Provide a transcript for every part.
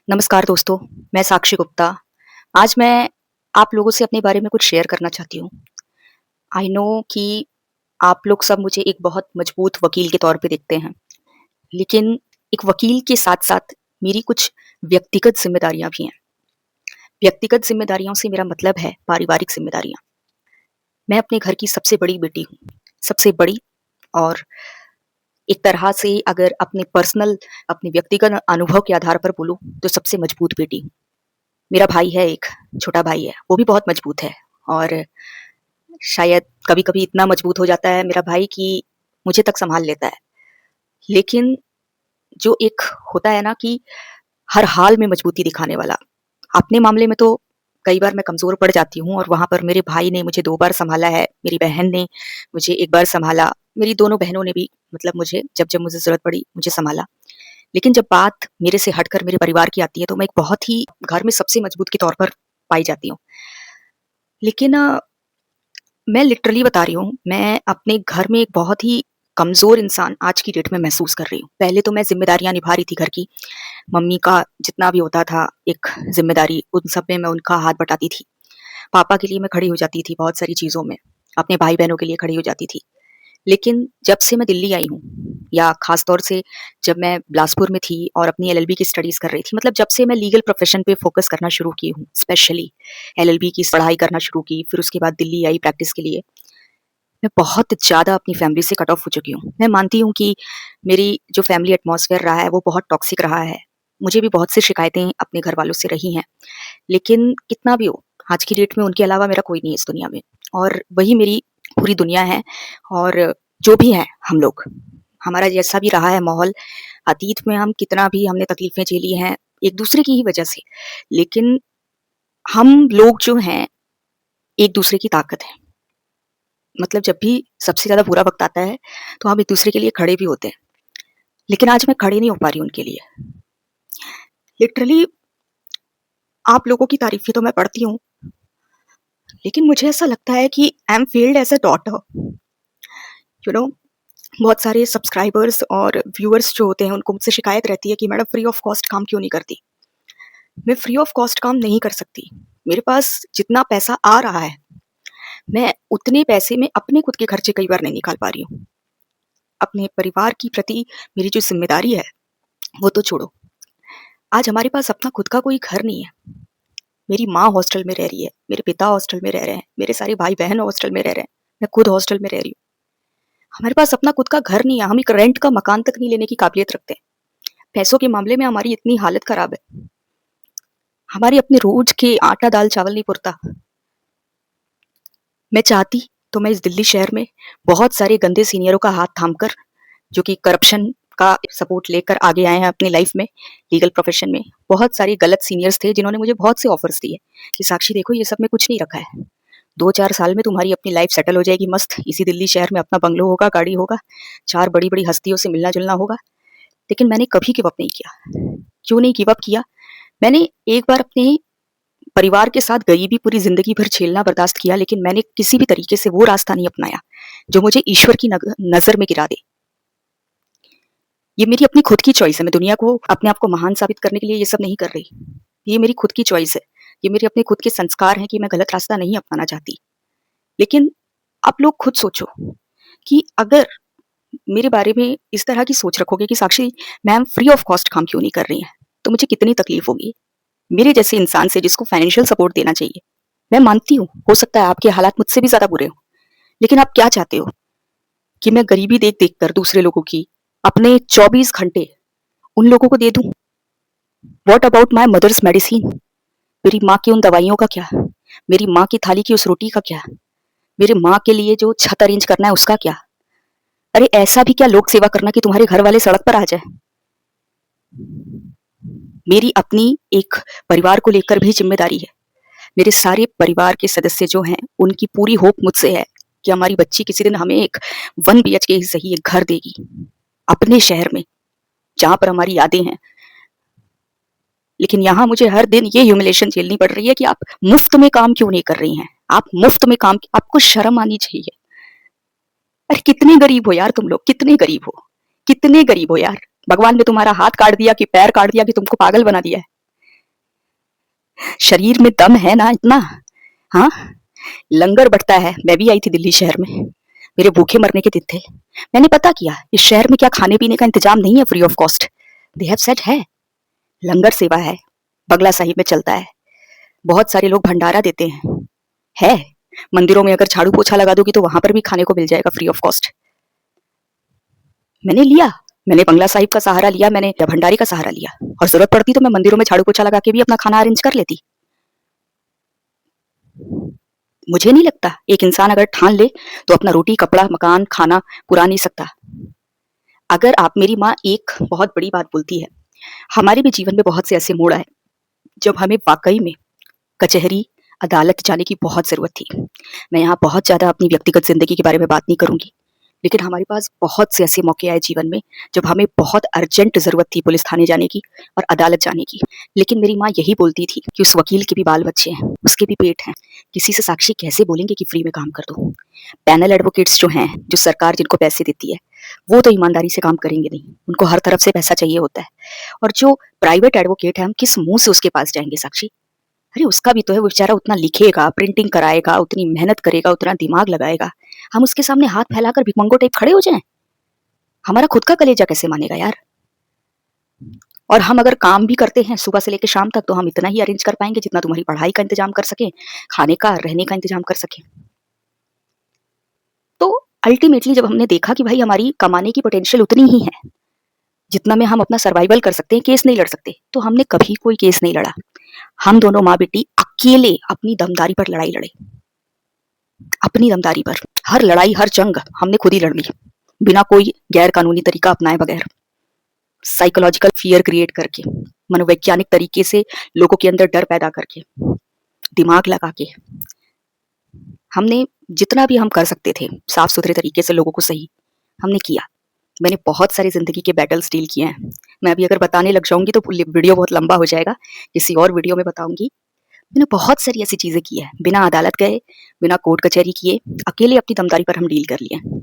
नमस्कार दोस्तों, मैं साक्षी गुप्ता। आज मैं आप लोगों से अपने बारे में कुछ शेयर करना चाहती हूँ। आई नो कि आप लोग सब मुझे एक बहुत मजबूत वकील के तौर पे देखते हैं, लेकिन एक वकील के साथ-साथ मेरी कुछ व्यक्तिगत ज़िम्मेदारियाँ भी हैं। व्यक्तिगत ज़िम्मेदारियों से मेरा मतलब है पारिवारिक ज़िम्मेदारियाँ। मैं अपने घर की सबसे बड़ी बेटी हूँ, सबसे बड़ी और एक तरह से अगर अपने व्यक्तिगत अनुभव के आधार पर बोलूँ, तो सबसे मजबूत बेटी हूँ। मेरा भाई है एक, छोटा भाई है, वो भी बहुत मजबूत है और शायद कभी-कभी इतना मजबूत हो जाता है मेरा भाई कि मुझे तक सँभाल लेता है। लेकिन जो एक होता है ना कि हर हाल में मजबूती दिखाने वाला, अपने मामले में तो कई बार मैं कमज़ोर पड़ जाती हूँ और वहाँ पर मेरे भाई ने मुझे 2 बार सँभाला है, मेरी बहन ने मुझे 1 बार सँभाला, मेरी दोनों बहनों ने भी मतलब मुझे जब-जब मुझे ज़रूरत पड़ी, मुझे सँभाला। लेकिन जब बात मेरे से हटकर मेरे परिवार की आती है, तो मैं एक बहुत ही घर में सबसे मजबूत के तौर पर पाई जाती हूँ। लेकिन मैं लिटरली बता रही हूँ, मैं अपने घर में एक बहुत ही कमज़ोर इंसान आज की डेट में महसूस कर रही हूँ। पहले तो मैं ज़िम्मेदारियाँ निभा रही थी घर की, मम्मी का जितना भी होता था एक ज़िम्मेदारी, उन सब में मैं उनका हाथ बटाती थी। पापा के लिए मैं खड़ी हो जाती थी बहुत सारी चीज़ों में, अपने भाई-बहनों के लिए खड़ी हो जाती थी। लेकिन जब से मैं दिल्ली आई हूँ या ख़ास तौर से जब मैं बिलासपुर में थी और अपनी एलएलबी की स्टडीज़ कर रही थी, मतलब जब से मैं लीगल प्रोफ़ेशन पे फ़ोकस करना शुरू की हूँ, स्पेशली एलएलबी की पढ़ाई करना शुरू की, फिर उसके बाद दिल्ली आई प्रैक्टिस के लिए। मैं बहुत ज़्यादा अपनी फैमिली से कट ऑफ हो चुकी हूँ। मैं मानती हूँ कि मेरी जो फैमिली एटमॉस्फेयर रहा है, वो बहुत टॉक्सिक रहा है। मुझे भी बहुत सी शिकायतें अपने घरवालों से रही हैं। लेकिन कितना भी हो, आज की डेट में उनके अलावा मेरा कोई नहीं है इस दुनिया में और वही मेरी पूरी दुनिया है और जो भी हैं हम लोग, हमारा जैसा भी रहा है माहौल, अतीत में हम कितना भी हमने तकलीफ़ें झेली हैं, एक-दूसरे की ही वजह से। लेकिन हम लोग जो हैं, एक-दूसरे की ताकत हैं। मतलब जब भी सबसे ज़्यादा बुरा वक़्त आता है, तो हम एक-दूसरे के लिए खड़े भी होते हैं। लेकिन आज मैं खड़ी नहीं हो पा रही हूँ उनके लिए। लिटरली आप लोगों की तारीफ़ें तो मैं पढ़ती हूँ, लेकिन मुझे ऐसा लगता है कि I am failed as a daughter. You know बहुत सारे सब्सक्राइबर्स और व्यूअर्स जो होते हैं, उनको मुझसे शिकायत रहती है कि मैडम फ्री ऑफ कॉस्ट काम क्यों नहीं करती? मैं फ्री ऑफ कॉस्ट काम नहीं कर सकती। मेरे पास जितना पैसा आ रहा है, मैं उतने पैसे में अपने खुद के खर्चे कई बार नहीं निकाल पा रही हूँ। अपने परिवार की प्रति मेरी जो ज़िम्मेदारी है, वो तो छोड़ो। आज हमारे पास अपना खुद का कोई घर नहीं है। मेरी माँ हॉस्टल में रह रही है, मेरे पिता हॉस्टल में रह रहे हैं, मेरे सारे भाई-बहन हॉस्टल में रह रहे हैं, मैं खुद हॉस्टल में रह रही हूँ। हमारे पास अपना खुद का घर नहीं है, हम एक रेंट का मकान तक नहीं लेने की काबिलियत रखते हैं। पैसों के मामले में हमारी इतनी हालत खराब है, हमारी अपने रोज़ के आटा, दाल, चावल नहीं पुरता। मैं चाहती तो मैं इस दिल्ली शहर में बहुत सारे गंदे सीनियरों का हाथ थामकर, जो कि करप्शन का सपोर्ट लेकर आगे आए हैं अपनी लाइफ में, लीगल प्रोफ़ेशन में। बहुत सारे गलत सीनियर्स थे जिन्होंने मुझे बहुत से ऑफ़र्स दिए कि साक्षी देखो ये सब में कुछ नहीं रखा है। 2-4 साल में तुम्हारी अपनी लाइफ सेटल हो जाएगी मस्त, इसी दिल्ली शहर में अपना बंगलो होगा, गाड़ी होगा, 4 बड़ी-बड़ी हस्तियों से मिलना-जुलना होगा। लेकिन मैंने कभी गिव अप नहीं किया। क्यों नहीं गिव अप किया? मैंने एक बार अपने परिवार के साथ गरीबी पूरी ज़िंदगी भर झेलना बर्दाश्त किया, लेकिन मैंने किसी भी तरीके से वो रास्ता नहीं अपनाया, जो मुझे ईश्वर की नज़र में गिरा दे। ये मेरी अपनी खुद की चॉइस है, मैं दुनिया को अपने आप को महान साबित करने के लिए ये सब नहीं कर रही। ये मेरी खुद की चॉइस है। ये मेरे अपने खुद के संस्कार हैं कि मैं गलत रास्ता नहीं अपनाना चाहती। लेकिन आप लोग खुद सोचो कि अगर मेरे बारे में इस तरह की सोच रखोगे कि साक्षी मैम फ्री ऑफ कॉस्ट काम क्यों नहीं कर रही हैं, तो मुझे कितनी तकलीफ होगी। मेरे जैसे इंसान से जिसको फाइनेंशियल सपोर्ट देना चाहिए। मैं मानती हूँ, हो सकता है आपके हालात मुझसे भी ज़्यादा बुरे हों, लेकिन आप क्या चाहते हो कि मैं गरीबी देख-देख कर दूसरे लोगों की अपने 24 घंटे उन लोगों को दे दूँ? What about my mother's medicine? मेरी माँ की उन दवाइयों का क्या? मेरी माँ की थाली की उस रोटी का क्या? मेरी माँ के लिए जो छत अरेंज करना है उसका क्या? अरे ऐसा भी क्या लोक सेवा करना कि तुम्हारे घर वाले सड़क पर आ जाएँ? मेरी अपनी एक परिवार को लेकर भी ज़िम्मेदारी है। मेरे सारे परिवार के सदस्य जो हैं, उनकी पूरी होप मुझसे है कि हमारी बच्ची किसी दिन हमें एक 1 बीएचके ही सही एक घर देगी, अपने शहर में, जहाँ पर हमारी यादें हैं। लेकिन यहाँ मुझे हर दिन ये ह्यूमिलिएशन झेलनी पड़ रही है कि आप मुफ्त में काम क्यों नहीं कर रही हैं? आप मुफ्त में काम आपको शर्म आनी चाहिए। अरे कितने गरीब हो यार तुम लोग, कितने गरीब हो? कितने गरीब हो यार? भगवान ने तुम्हारा हाथ काट दिया कि पैर काट दिया कि तुमको पागल बना दिया है? शरीर में दम है ना इतना? हाँ? लंगर बँटता है। मैं भी आई थी दिल्ली शहर में। मेरे भूखे मरने के दिन थे। मैंने पता किया, इस शहर में क्या खाने-पीने का इंतज़ाम नहीं है free of cost? They have said है, लंगर सेवा है, बंगला साहिब में चलता है। बहुत सारे लोग भंडारा देते हैं। है, मंदिरों में अगर झाड़ू-पोछा लगा दोगी तो वहाँ पर भी खाने को मिल जाएगा फ्री ऑफ कॉस्ट। मैंने लिया, मैंने बंगला साहिब का सहारा लिया, मैंने भंडारी का सहारा लिया और ज़रूरत पड़ती तो मैं मंदिरों में झाड़ू-पोछा लगा के भी अपना खाना अरेंज कर लेती। मुझे नहीं लगता एक इंसान अगर ठान ले तो अपना रोटी, कपड़ा, मकान, खाना पुरा नहीं सकता। अगर आप मेरी माँ एक बहुत बड़ी बात बोलती है, हमारे भी जीवन में बहुत से ऐसे मोड़ आए, जब हमें वाक़ई में कचहरी, अदालत जाने की बहुत ज़रूरत थी। मैं यहाँ बहुत ज़्यादा अपनी व्यक्तिगत ज़िंदगी के बारे में बात नहीं करूँगी, लेकिन हमारे पास बहुत से ऐसे मौके आए जीवन में, जब हमें बहुत अर्जेंट ज़रूरत थी पुलिस थाने जाने की और अदालत जाने की। लेकिन मेरी माँ यही बोलती थी कि उस वकील के भी बाल-बच्चे हैं, उसके भी पेट हैं, किसी से साक्षी कैसे बोलेंगे कि फ्री में काम कर दो। पैनल एडवोकेट्स जो हैं, जो सरकार जिनको पैसे देती है, वो तो ईमानदारी से काम करेंगे नहीं, उनको हर तरफ से पैसा चाहिए होता है। और जो प्राइवेट एडवोकेट है, हम किस मुँह से उसके पास जाएँगे साक्षी? अरे उसका भी तो है, वो बेचारा उतना लिखेगा, प्रिंटिंग कराएगा, उतनी मेहनत करेगा, उतना दिमाग लगाएगा। हम उसके सामने हाथ फैलाकर भिखमंगो टाइप खड़े हो जाएँ? हमारा खुद का कलेजा कैसे मानेगा यार? और हम अगर काम भी करते हैं सुबह से लेके शाम तक, तो हम इतना ही अरेंज कर पाएँगे जितना तुम्हारी पढ़ाई का इंतज़ाम कर सकें, खाने का, रहने का इंतज़ाम कर सकें। तो अल्टीमेटली जब हमने देखा कि भाई हमारी कमाने की पोटेंशियल उतनी ही है, जितना में हम अपना सर्वाइवल कर सकते हैं, केस नहीं लड़ सकते, तो हमने कभी कोई केस नहीं लड़ा। हम दोनों माँ-बेटी अकेले अपनी दमदारी पर लड़ाई लड़े। अपनी दमदारी पर। हर लड़ाई, हर जंग हमने खुद ही लड़ ली, बिना कोई गैर कानूनी तरीका अपनाए बगैर। साइकोलॉजिकल फ़ियर क्रिएट करके, मनोवैज्ञानिक तरीके से लोगों के अंदर डर पैदा करके, दिमाग लगा के। हमने जितना भी हम कर सकते थे, साफ-सुथरे तरीके से लोगों को सही, हमने किया। मैंने बहुत सारे ज़िंदगी के बैटल्स डील किए हैं। मैं अभी अगर बताने लग जाऊँगी तो वीडियो बहुत लंबा हो जाएगा, किसी और वीडियो में बताऊँगी। मैंने बहुत सारी ऐसी चीज़ें की हैं, बिना अदालत गए, बिना कोर्ट कचहरी किए, अकेले अपनी दमदारी पर हम डील कर लिए हैं,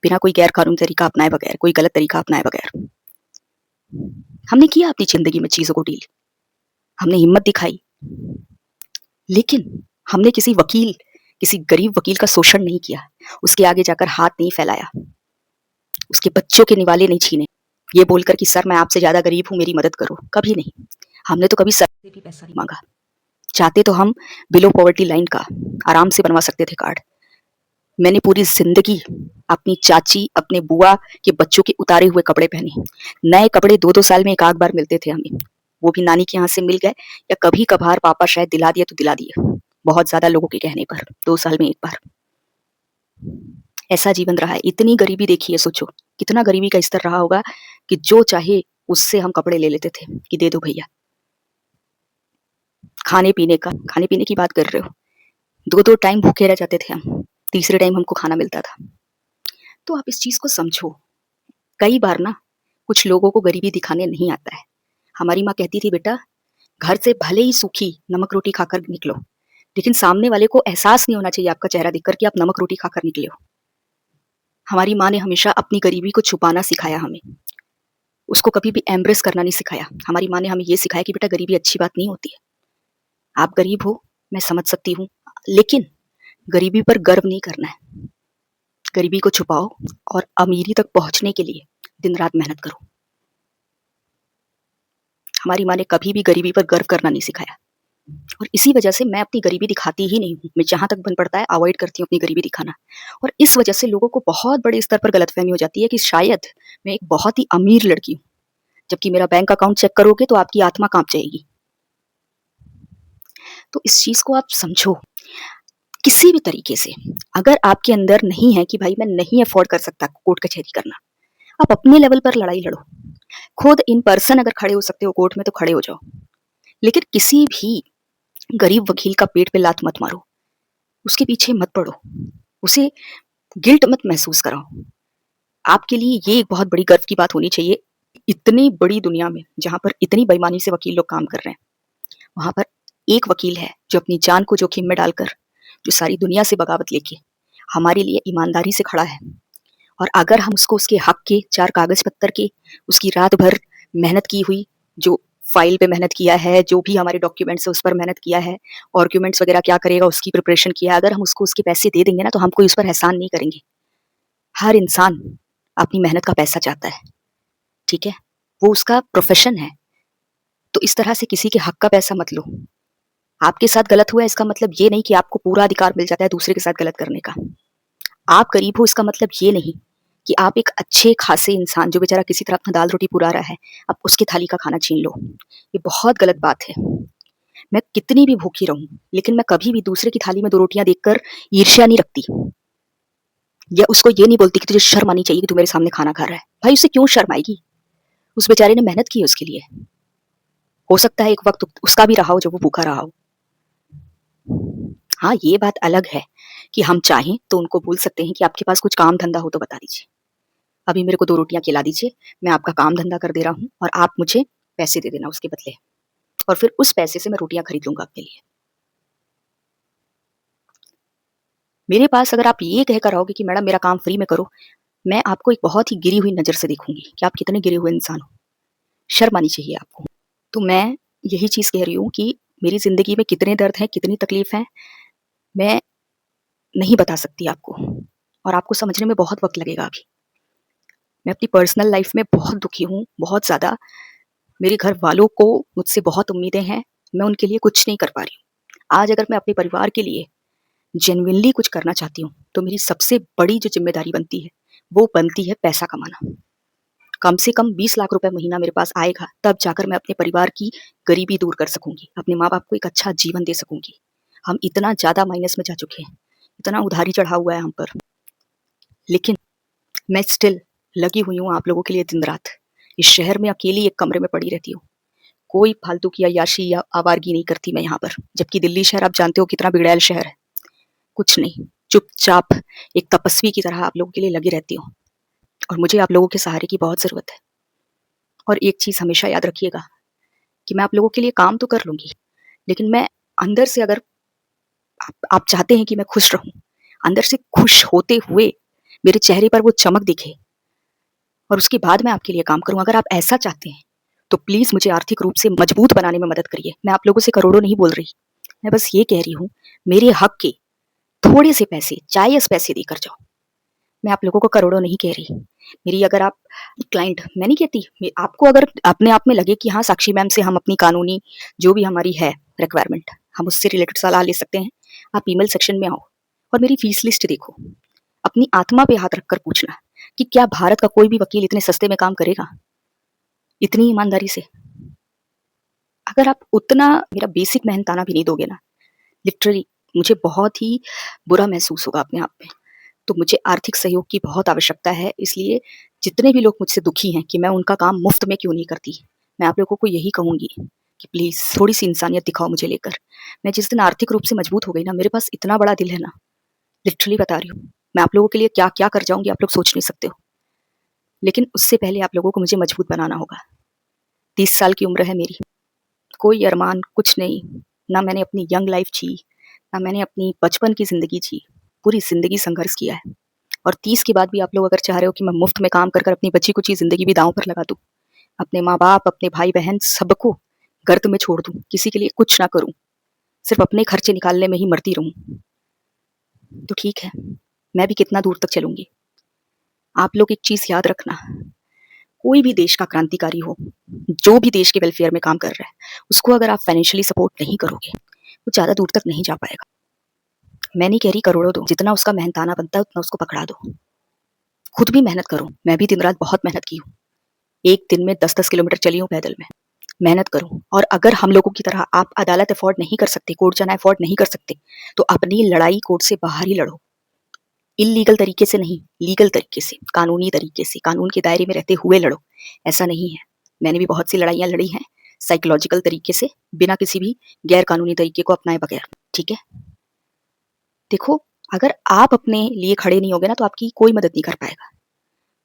बिना कोई गैर कानूनी तरीका अपनाए बगैर, कोई गलत तरीका अपनाए बगैर। हमने किया अपनी ज़िंदगी में चीज़ों को डील, हमने हिम्मत दिखाई, लेकिन हमने किसी वकील, किसी गरीब वकील का शोषण नहीं किया, उसके आगे जाकर हाथ नहीं फैलाया, उसके बच्चों के निवाले नहीं छीने, ये बोलकर कि सर मैं आपसे ज़्यादा गरीब हूँ, मेरी मदद करो, कभी नहीं। हमने तो कभी सर से भी पैसा नहीं माँगा। चाहते तो हम बिलो पॉवर्टी लाइन का आराम से बनवा सकते थे कार्ड। मैंने पूरी ज़िंदगी अपनी चाची, अपने बुआ के बच्चों के उतारे हुए कपड़े पहने। नए कपड़े 2-2 साल में 1 आध बार मिलते थे हमें। वो भी नानी के यहाँ से मिल गए या कभी-कभार पापा शायद दिला दिए तो दिला दिए। बहुत ज़्यादा लोगों के कहने पर 2 साल में 1 बार। ऐसा जीवन रहा है। इतनी गरीबी देखी है सोचो, कितना गरीबी का स्तर रहा होगा कि जो चाहे उससे हम कपड़े ले लेते थे कि दे दो भैया। खाने-पीने की बात कर रहे हो। 2-2 टाइम भूखे रह जाते थे हम, तीसरे टाइम हमको खाना मिलता था। तो आप इस चीज़ को समझो। कई बार ना कुछ लोगों को गरीबी दिखाने नहीं आता है। हमारी माँ कहती थी बेटा, घर से भले ही सूखी नमक रोटी खाकर निकलो, लेकिन सामने वाले को एहसास नहीं होना चाहिए आपका चेहरा देखकर कि आप नमक रोटी खाकर निकले हो। हमारी माँ ने हमेशा अपनी गरीबी को छुपाना सिखाया हमें। उसको कभी भी एम्ब्रेस करना नहीं सिखाया। हमारी माँ ने हमें ये सिखाया कि बेटा गरीबी अच्छी बात नहीं होती है। आप गरीब हो, मैं समझ सकती हूँ, लेकिन गरीबी पर गर्व नहीं करना है। गरीबी को छुपाओ और अमीरी तक पहुँचने के लिए दिन-रात मेहनत करो। हमारी माँ ने कभी भी गरीबी पर गर्व करना नहीं सिखाया और इसी वजह से मैं अपनी गरीबी दिखाती ही नहीं हूँ। मैं जहाँ तक बन पड़ता है अवॉइड करती हूँ अपनी गरीबी दिखाना और इस वजह से लोगों को बहुत बड़े स्तर पर गलतफ़हमी हो जाती है कि शायद मैं एक बहुत ही अमीर लड़की हूँ, जबकि मेरा बैंक अकाउंट चेक करोगे तो आपकी आत्मा काँप जाएगी। तो इस चीज़ को आप समझो, किसी भी तरीके से अगर आपके अंदर नहीं है कि भाई मैं नहीं अफ़ोर्ड कर सकता कोर्ट कचहरी करना, आप अपने लेवल पर लड़ाई लड़ो। खुद इन पर्सन अगर खड़े हो सकते हो कोर्ट में तो खड़े हो जाओ। लेकिन किसी भी गरीब वकील का पेट पे लात मत मारो, उसके पीछे मत पड़ो, उसे गिल्ट मत महसूस कराओ। आपके लिए ये एक बहुत बड़ी गर्व की बात होनी चाहिए, इतनी बड़ी दुनिया में जहाँ पर इतनी बेईमानी से वकील लोग काम कर रहे हैं, वहाँ पर एक वकील है जो अपनी जान को जोखिम में डालकर, जो सारी दुनिया से बगावत लेके हमारे लिए ईमानदारी से खड़ा है। और अगर हम उसको उसके हक के 4 कागज़ पत्तर के, उसकी रात भर मेहनत की हुई जो फाइल पे मेहनत किया है, जो भी हमारे डॉक्यूमेंट्स है उस पर मेहनत किया है, आर्ग्यूमेंट्स वगैरह क्या करेगा उसकी प्रिपरेशन किया है, अगर हम उसको उसके पैसे दे देंगे ना तो हम कोई उस पर एहसान नहीं करेंगे। हर इंसान अपनी मेहनत का पैसा चाहता है, ठीक है? वो उसका प्रोफ़ेशन है, तो इस तरह से किसी के हक का पैसा मत लो। आपके साथ गलत हुआ है इसका मतलब ये नहीं कि आपको पूरा अधिकार मिल जाता है दूसरे के साथ गलत करने का। आप गरीब हो इसका मतलब ये नहीं कि आप एक अच्छे खासे इंसान जो बेचारा किसी तरह अपना दाल-रोटी पुरा रहा है, आप उसकी थाली का खाना छीन लो। ये बहुत गलत बात है। मैं कितनी भी भूखी रहूँ, लेकिन मैं कभी भी दूसरे की थाली में 2 रोटियाँ देखकर ईर्ष्या नहीं रखती या उसको ये नहीं बोलती कि तुझे शर्म आनी चाहिए कि तू मेरे सामने खाना खा रहा है। भाई उसे क्यों शर्म आएगी? उस बेचारे ने मेहनत की है उसके लिए। हो सकता है एक वक़्त उसका भी रहा हो जब वो भूखा रहा हो। हाँ, ये बात अलग है कि हम चाहें तो उनको बोल सकते हैं कि आपके पास कुछ काम-धंधा हो तो बता दीजिए। अभी मेरे को 2 रोटियाँ खिला दीजिए, मैं आपका काम-धंधा कर दे रहा हूँ और आप मुझे पैसे दे देना उसके बदले और फिर उस पैसे से मैं रोटियाँ खरीद लूँगा आपके लिए। मेरे पास अगर आप ये कहकर आओगे कि मैडम मेरा काम फ्री में करो, मैं आपको एक बहुत ही गिरी हुई नज़र से देखूँगी कि आप कितने गिरे हुए इंसान हो। शर्म आनी चाहिए आपको। तो मैं यही चीज़ कह रही हूँ कि मेरी ज़िंदगी में कितने दर्द हैं, कितनी तकलीफ़ है, मैं नहीं बता सकती आपको और आपको समझने में बहुत वक़्त लगेगा अभी। मैं अपनी पर्सनल लाइफ़ में बहुत दुखी हूँ, बहुत ज़्यादा। मेरे घर वालों को मुझसे बहुत उम्मीदें हैं, मैं उनके लिए कुछ नहीं कर पा रही हूँ। आज अगर मैं अपने परिवार के लिए जेनुइनली कुछ करना चाहती हूँ, तो मेरी सबसे बड़ी जो ज़िम्मेदारी बनती है, वो बनती है पैसा कमाना। कम से कम 20 लाख रुपए महीना मेरे पास आएगा, तब जाकर मैं अपने परिवार की गरीबी दूर कर सकूँगी, अपने माँ-बाप को एक अच्छा जीवन दे सकूँगी। हम इतना ज़्यादा माइनस में जा चुके हैं, इतना उधारी चढ़ा हुआ है हम पर, लेकिन मैं स्टिल लगी हुई हूँ आप लोगों के लिए दिन-रात। इस शहर में अकेली एक कमरे में पड़ी रहती हूँ। कोई फालतू की अय्याशी या आवारगी नहीं करती मैं यहाँ पर, जबकि दिल्ली शहर आप जानते हो कितना बिगड़ैल शहर है। कुछ नहीं, चुपचाप एक तपस्वी की तरह आप लोगों के लिए लगी रहती हूँ और मुझे आप लोगों के सहारे की बहुत ज़रूरत है। और एक चीज़ हमेशा याद रखिएगा कि मैं आप लोगों के लिए काम तो कर लूँगी, लेकिन मैं अंदर से अगर आप चाहते हैं कि मैं खुश रहूँ, अंदर से खुश होते हुए मेरे चेहरे पर वो चमक दिखे और उसके बाद मैं आपके लिए काम करूँ, अगर आप ऐसा चाहते हैं, तो प्लीज़ मुझे आर्थिक रूप से मजबूत बनाने में मदद करिए। मैं आप लोगों से करोड़ों नहीं बोल रही, मैं बस ये कह रही हूँ, मेरे हक के थोड़े से पैसे, जायज़ पैसे देकर जाओ। मैं आप लोगों को करोड़ों नहीं कह रही। मेरी अगर आप क्लाइंट मैं नहीं कहती, आपको अगर अपने आप में लगे कि हाँ, साक्षी मैम से हम अपनी कानूनी जो भी हमारी है रिक्वायरमेंट, हम उससे रिलेटेड सलाह ले सकते हैं, आप ईमेल सेक्शन में आओ और मेरी फीस लिस्ट देखो। अपनी आत्मा पे हाथ रखकर पूछना कि क्या भारत का कोई भी वकील इतने सस्ते में काम करेगा? इतनी ईमानदारी से? अगर आप उतना मेरा बेसिक मेहनताना भी नहीं दोगे ना, लिटरली मुझे बहुत ही बुरा महसूस होगा अपने आप में। तो मुझे आर्थिक सहयोग की बहुत आवश्यकता है, इसलिए जितने भी लोग मुझसे दुखी हैं कि मैं उनका काम मुफ्त में क्यों नहीं करती, मैं आप लोगों को यही कहूँगी कि प्लीज़ थोड़ी-सी इंसानियत दिखाओ मुझे लेकर। मैं जिस दिन आर्थिक रूप से मजबूत हो गई ना, मेरे पास इतना बड़ा दिल है ना, लिटरली बता रही हूँ। मैं आप लोगों के लिए क्या-क्या कर जाऊँगी आप लोग सोच नहीं सकते हो। लेकिन उससे पहले आप लोगों को मुझे मजबूत बनाना होगा। 30 साल की उम्र है मेरी, कोई अरमान, कुछ नहीं। ना मैंने अपनी यंग लाइफ़ जी, ना मैंने अपनी बचपन की ज़िंदगी जी, पूरी ज़िंदगी संघर्ष किया है। और 30 के बाद भी आप लोग अगर चाह रहे हो कि मैं मुफ्त में काम कर कर अपनी बची-कुची ज़िंदगी भी दाँव पर लगा दूँ, अपने माँ-बाप, अपने भाई-बहन सबको गर्त में छोड़ दूँ, किसी के लिए कुछ ना करूँ, सिर्फ़ अपने खर्चे निकालने में ही मरती रहूँ, तो ठीक है, मैं भी कितना दूर तक चलूँगी। आप लोग एक चीज़ याद रखना, कोई भी देश का क्रांतिकारी हो, जो भी देश के वेलफेयर में काम कर रहा है, उसको अगर आप फाइनेंशियली सपोर्ट नहीं करोगे, वो ज़्यादा दूर तक नहीं जा पाएगा। मैं नहीं कह रही करोड़ों दो, जितना उसका मेहनताना बनता है उतना उसको पकड़ा दो। खुद भी मेहनत करो, मैं भी दिन-रात बहुत मेहनत की हूँ। एक दिन में 10-10 किलोमीटर चली हूँ पैदल में। मेहनत करो और अगर हम लोगों की तरह आप अदालत अफ़ोर्ड नहीं कर सकते, कोर्ट जाना अफ़ोर्ड नहीं कर सकते, तो अपनी लड़ाई कोर्ट से बाहर ही लड़ो। इल्लीगल तरीके से नहीं, लीगल तरीके से, कानूनी तरीके से, कानून के दायरे में रहते हुए लड़ो। ऐसा नहीं है। मैंने भी बहुत सी लड़ाइयाँ लड़ी हैं, साइकोलॉजिकल तरीके से, बिना किसी भी गैर कानूनी तरीके को अपनाए बगैर, ठीक है? देखो, अगर आप अपने लिए खड़े नहीं होगे ना, तो आपकी कोई मदद नहीं कर पाएगा।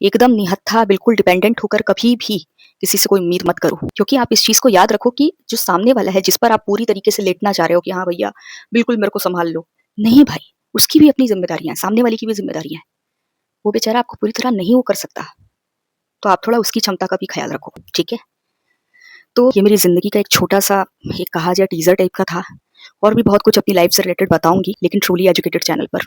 एकदम निहत्था, बिल्कुल डिपेंडेंट होकर कभी भी किसी से कोई उम्मीद मत करो। क्योंकि आप इस चीज़ को याद रखो कि जो सामने वाला है, जिस पर आप पूरी तरीके से लेटना चाह रहे हो कि हाँ भैया, बिल्कुल मेरे को सँभाल लो। नहीं भाई, उसकी भी अपनी ज़िम्मेदारियाँ हैं, सामने वाले की भी ज़िम्मेदारियाँ हैं। वो बेचारा आपको पूरी तरह नहीं वो कर सकता, तो आप थोड़ा उसकी क्षमता का भी ख़्याल रखो, ठीक है? तो ये मेरी ज़िंदगी का एक छोटा-सा एक कहा जाए टीज़र टाइप का था और भी बहुत कुछ अपनी लाइफ़ से रिलेटेड बताऊँगी लेकिन ट्रूली एजुकेटेड चैनल पर।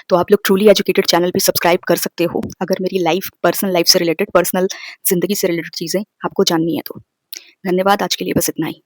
तो आप लोग ट्रूली एजुकेटेड चैनल पे सब्सक्राइब कर सकते हो अगर मेरी पर्सनल लाइफ़ से रिलेटेड, पर्सनल ज़िंदगी से रिलेटेड चीज़ें आपको जाननी है तो। धन्यवाद, आज के लिए बस इतना ही।